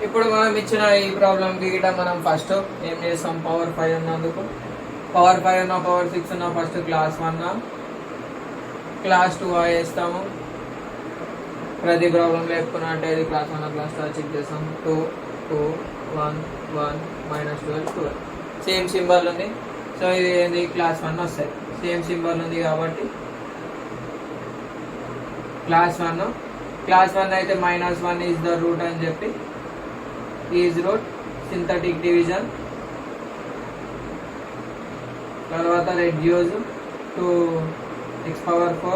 ఇప్పుడు మనం ఇచ్చిన ఈ ప్రాబ్లంకి గిట మనం ఫస్ట్ ఏం చేస్తాం, పవర్ 5 ఉన్నందుకు పవర్ 5 ఉన్నా పవర్ 6 ఉన్నా ఫస్ట్ క్లాస్ 1 క్లాస్ 2 వేస్తాము. ప్రతి ప్రాబ్లం లేపుకున్నా అంటే ఇది క్లాస్ 1 క్లాస్ 2 చెక్ చేస్తాం. 2 2 1 1 -12 12 సేమ్ సింబల్ ఉంది. సో ఇది ఏంది క్లాస్ 1 వస్తుంది. సేమ్ సింబల్ ఉంది కాబట్టి క్లాస్ 1 అయితే -1 ఈజ్ ద రూట్ అని చెప్పి ఈజ్ రూట్ సింథటిక్ డివిజన్ తర్వాత reduce to x⁴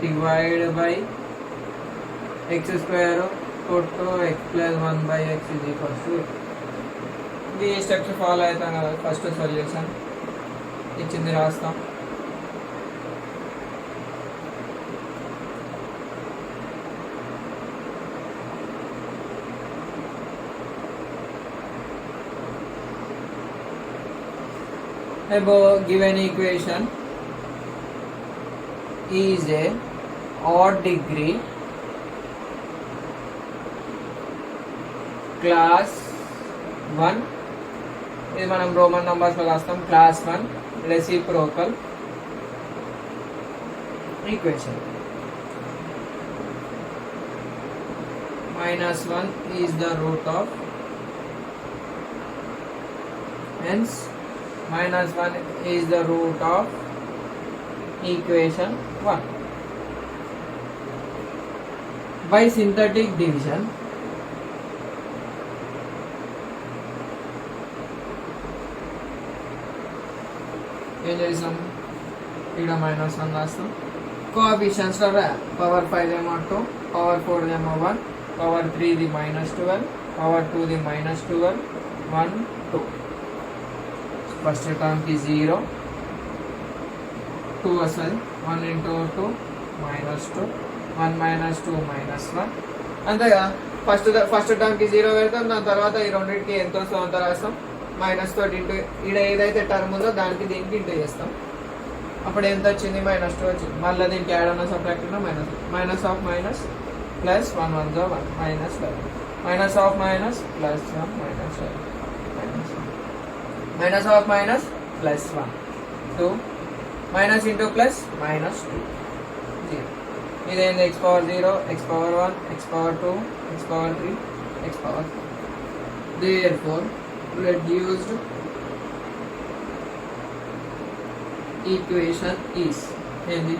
divide by x² to x + 1/x = ఇది స్ట్రక్చర్ ఫాలో అవుతాం కదా. ఫస్ట్ సొల్యూషన్ ఇచ్చింది రాస్తాం. Above given equation is a odd degree class 1. ఇది మనం రోమన్ నంబర్స్ లో రాస్తాం. Class 1 reciprocal equation. -1 is the root of, hence -1 is the root of equation 1. By synthetic division, ఏం చేసాం, ఇక్కడ -1 రాస్తాం. కోఎఫిషియన్స్ లో పవర్ 5 ఏమో 2, పవర్ 4 ఏమో 1, power 3 the -12, power 2 the -12, 1 2. First term కి 0 2 వస్తుంది. 1 × 2 -2, 1 - 2 -1 అంతేగా. ఫస్ట్ టర్మ్ కి 0 పెడతాం. దాని తర్వాత ఈ రెండింటికి ఎంత వస్తుందో అంత రాస్తాం. మైనస్ తోటి ఇంటూ ఇక్కడ ఏదైతే టర్మ్ ఉందో దానికి దీనికి ఇంటూ చేస్తాం. అప్పుడు ఎంత వచ్చింది, -2 వచ్చింది. మళ్ళీ దీనికి యాడ్ అన్న సబ్ట్రాక్ట్ ఉన్నా minus of minus plus 1 1 -1 -11 minus of minus plus 1 -11 minus of minus plus 1 2 minus into plus minus 2 0. ఇదేంది x⁴0 x⁴1 x⁴2 x⁴3 x⁴4. Therefore reduced equation is ఏంది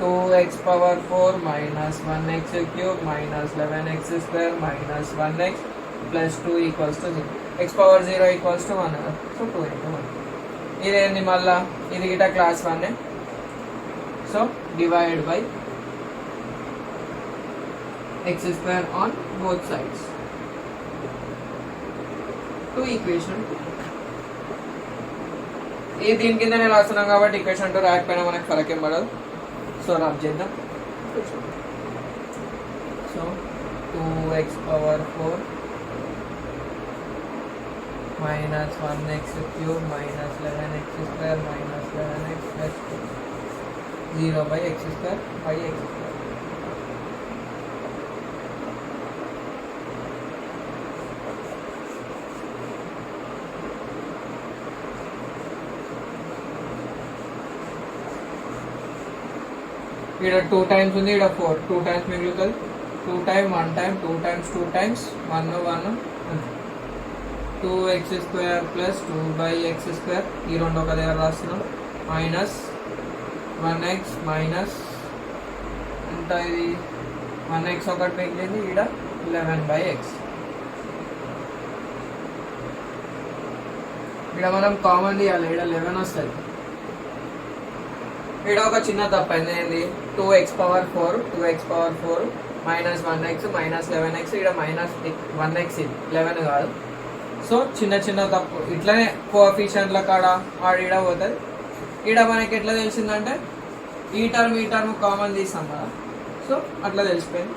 2x⁴ minus 1x³ minus 11x² minus 1x plus 2 equals to 0. x⁴0 equals to 1. So 2 into 1. ఇదేంది మళ్ళా ఇది గిట class 1. So divide by x² on both sides to equation 2. ఇది దీని కిందనే రాస్తున్నాం కాబట్టి ఈక్వేషన్ 2 రాకపోయినా మనకు ఫరకేం పడదు. సో రబ్ చేద్దాం. So 2x⁴ minus 1x³ minus 11x² minus 11x plus 0 by x² by x². ఇక్కడ 2 టైమ్స్ ఉంది, ఇక్కడ 4 2 టైమ్స్ మిగులుతుంది. 2 time 1 time 2 times 2 times 1 1 2x² plus 2/x². ఈ రెండు ఒక దగ్గర రాస్తున్నాం. మైనస్ 1x మైనస్ ఎంత ఇది 1x ఒకటి మిగిలింది. ఇక్కడ 11/x. ఇక్కడ మనం కామన్ తీయాలి. ఇక్కడ 11 వస్తుంది. ఇక్కడ ఒక చిన్న తప్పు అయింది. ఏంది 2x⁴ minus 1x minus 11x. ఇక్కడ మైనస్ 1x ఇది 11 కాదు. సో చిన్న చిన్న తప్పు ఇట్లనే కోఎఫిషియంట్ల కాడ ఆడ పోతుంది. ఈడ మనకి ఎట్లా తెలిసిందంటే ఈ టర్మ్ కామన్ తీసాం కదా. సో అట్లా తెలిసిపోయింది.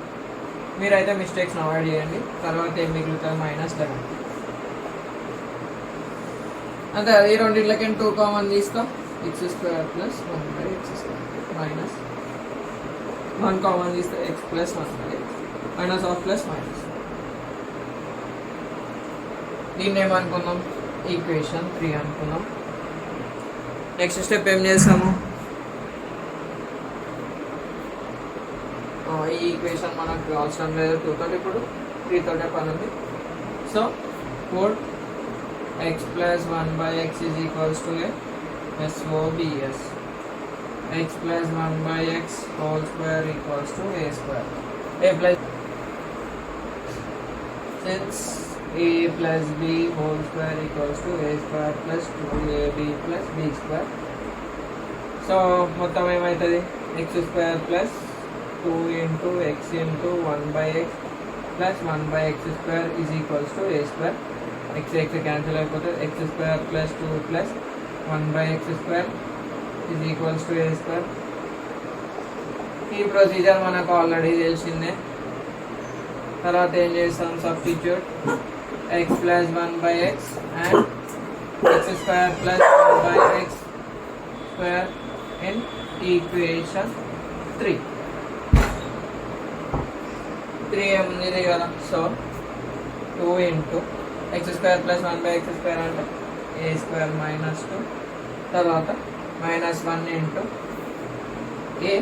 మీరైతే మిస్టేక్స్ని అవాయిడ్ చేయండి. తర్వాత ఏం మిగులుతుంది -11. అంతే. ఈ రెండింటికి 2 కామన్ తీస్తాం. x² plus 1/x² minus 1 common తీస్తే x plus 1/x minus of plus minus దీన్ని ఏమనుకున్నాం, ఈక్వేషన్ 3 అనుకున్నాం. నెక్స్ట్ స్టెప్ ఏం చేస్తాము, ఈ ఈక్వేషన్ మనకు అవసరం లేదు 2 తోటి, ఇప్పుడు 3 తోటే పని ఉంది. So 4 x plus 1 by x is equals to a SOBS. X plus 1 by x whole square equals to a square. A plus, since a plus b whole square equals to a square plus 2ab plus b square. So మొత్తం ఏమవుతుంది, x square plus 2 into x into 1 by x plus 1 by x square is equals to a square. x cancel అయిపోతుంది, x square plus 2 plus 1 by x square is equals to a square. ఈ procedure మనకు already తెలిసిందే. తర్వాత ఏం చేస్తాం, substitute x plus 1 by x and x square plus 1 by x square in equation 3 ఏముంది కదా. So 2 into x square plus 1 by x square అంటే a square minus 2, తర్వాత minus 1 into a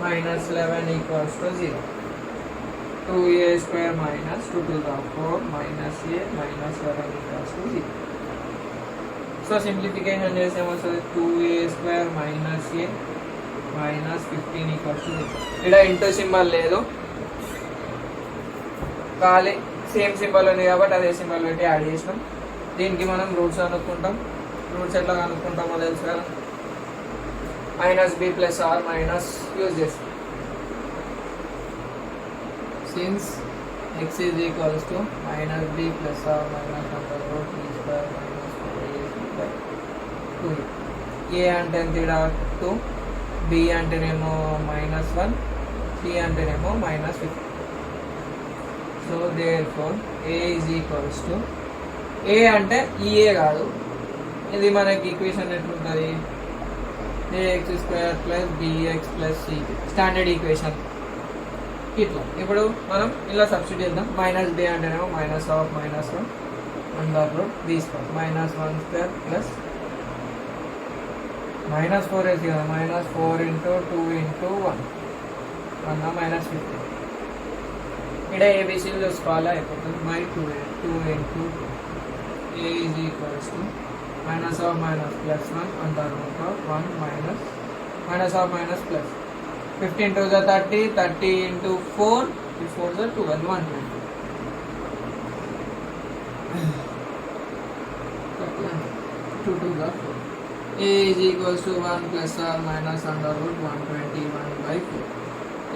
minus 11 equals to 0. 2a square minus 2 to the 4 minus a minus 11 equals to 0. So simplification చేస్తే ఏమొస్తుంది, 2a square minus a minus 15 equals to 0. ఇక్కడ into symbol లేదు, ఖాళీ same symbol ఉంది కాబట్టి అదే symbol పెట్టి యాడ్ చేసినాం. దీనికి మనం రూట్స్ కనుక్కుంటాం. రూట్స్ ఎట్లా కనుక్కుంటామో తెలుసు కదా, minus b plus or minus use చేస్తాం. Since x is equals to minus b plus or minus under root b square minus 2. A అంటే ఎంత, 2, బి అంటేనేమో -1, సి అంటేనేమో -15. So therefore a is equals to, a అంటే ఈ a కాదు, ఇది మనకి ఈక్వేషన్ ఎట్లుంటుంది, ax square plus bx plus c standard equation ఇట్లా. ఇప్పుడు మనం ఇలా సబ్స్టిట్యూట్ చేద్దాం. మైనస్ b అంటేనేమో minus of -1 under root b square -1 square plus -4 వేసి కదా, -4 into 2 into 1 -15. ఇక్కడ ఏబిసిలు చూసుకోవాలా, అయిపోతుంది by 2 into a is equals to minus of minus plus 1 under root of 1 minus of minus plus 15 to the 30, 30 into 4, 4 the 12, 120. 2 to the 4. A is equals to 1 plus or minus under root 121 by 4.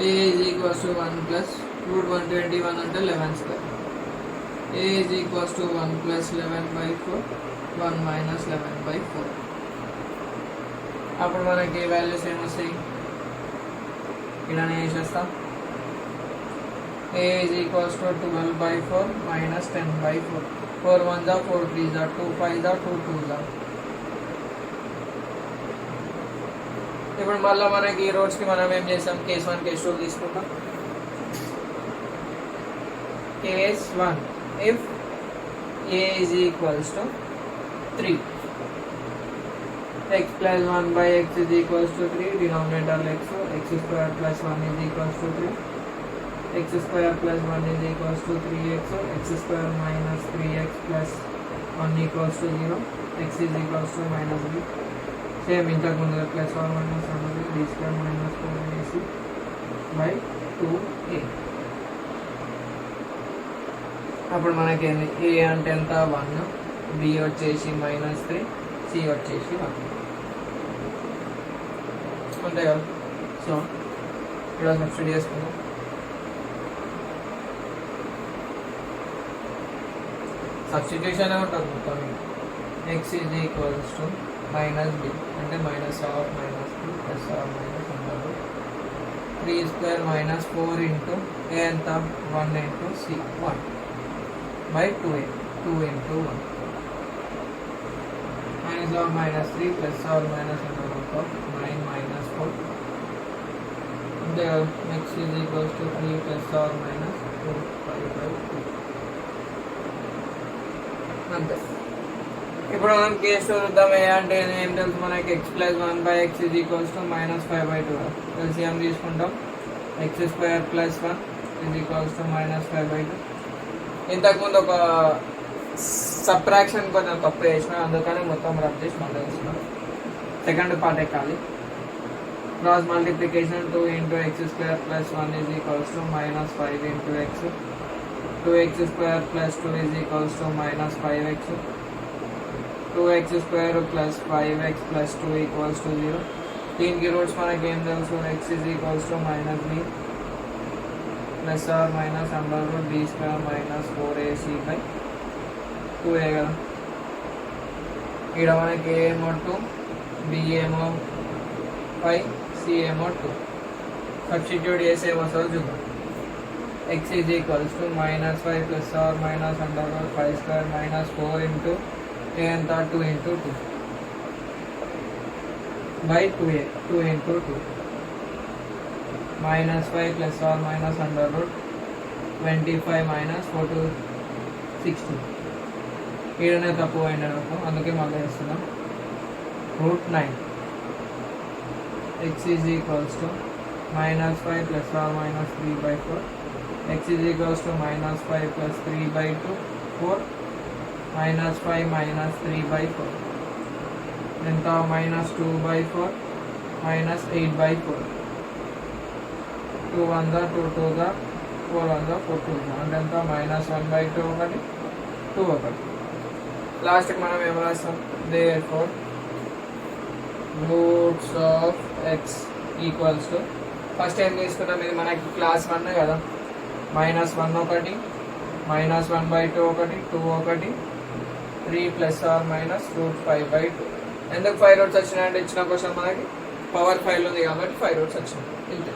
A is equals to 1 plus root 121 under 11 square. A is equals to 1 plus 11 by 4, 1 minus 11 by 4. అప్పుడు మనకి values ఏమొస్తాయి, ఇలానే వేసేస్తాం. A is equals to 12 by 4 minus 10 by 4. 4 1 जा 4 3 जा 2 5 जा 2 2 जा. ఇప్పుడు మళ్ళీ మనకి ఈ రోడ్స్కి మనం ఏం చేస్తాం, కేస్ 1 కేస్ 2 తీసుకుంటాం. Case 1, if a is equals to 3, x plus 1 by x is equals to 3, denominator x, so x square plus 1 is equals to 3, x square plus 1 is equals to 3x, so x square minus 3x plus 1 equals to 0, x is equals to minus b. Same ఇంతకు ముందు plus or minus అన్నది d square minus 4ac by 2a. అప్పుడు మనకి ఏ అంటే ఎంత 1, B వచ్చేసి -3, C వచ్చేసి 1 అంతే కదా. సో ఇక్కడ సబ్స్టిట్యూట్ చేసుకుందాం. సబ్స్టిట్యూషన్ ఉంటుంది మొత్తం. x is equals to minus b అంటే minus of minus 2 plus of minus అంటారు 3 స్క్వేర్ మైనస్ 4 ఇంటూ ఏ ఎంత 1 into c 1 by 2a 2 into 1 minus or minus 3 plus or minus under root of 9 minus 4. The x is equals to 3 plus or minus 4 5 by 2. అంతే. ఇప్పుడు మనం case చూద్దాం. ఏ అంటే ఏం తెలుసు మనకి, X plus 1/x is equals to -5/2. LCM తీసుకుంటాం. x² plus 1 is equals to -5/2. ఇంతకుముందు ఒక సబ్ట్రాక్షన్ కొంచెం తప్పు చేసిన, అందుకని మొత్తం రబ్ చేసి మళ్ళీ వేసినాం. సెకండ్ పార్ట్ ఎక్కాలి. Cross multiplication 2 × x² plus 1 is equals to -5 × x. 2x² plus 2 is equals to -5x. 2x² plus 5x plus 2 equals to 0. దీనికి రూట్స్ మనకి ఏం తెలుసు, x is equals to -b plus or minus √b² minus 4ac/2a కదా. ఇక్కడ మనకి a ఏమో 2, b ఏమో 5, c ఏమో 2. సబ్స్టిట్యూట్ చేసి ఏమొస్తుందో చూద్దాం. x is equals to -5 plus or minus √5² minus 4 into a అంతా 2 × 2 by 2a 2 × 2 -5 plus or minus √25 minus 4 to 16. ఈడనే తప్పు పోయింది అనుకో, అందుకే మళ్ళీ వేస్తున్నాం. √9 x is equals to -5 plus or minus 3/4. x is equals to -5 plus 3/2 4 -5 minus 3/4 ఎంత -2/4 మైనస్ 8/4. 2 1 2 2 4 1 4 2 అంటే ఎంత -1/2 ఒకటి 2 ఒకటి. లాస్ట్కి మనం ఏం రాస్తాం, therefore roots of x equals to, first ఏం తీసుకున్నాం, ఇది మనకి క్లాస్ 1 కదా. -1 ఒకటి, -1/2 ఒకటి, 2 ఒకటి, 3 ప్లస్ ఆర్ మైనస్ √5/2. ఎందుకు 5 రూట్స్ వచ్చినాయంటే ఇచ్చిన క్వశ్చన్ మనకి పవర్ 5 ఉంది కాబట్టి 5 రూట్స్ వచ్చినాయి. ఇంతే.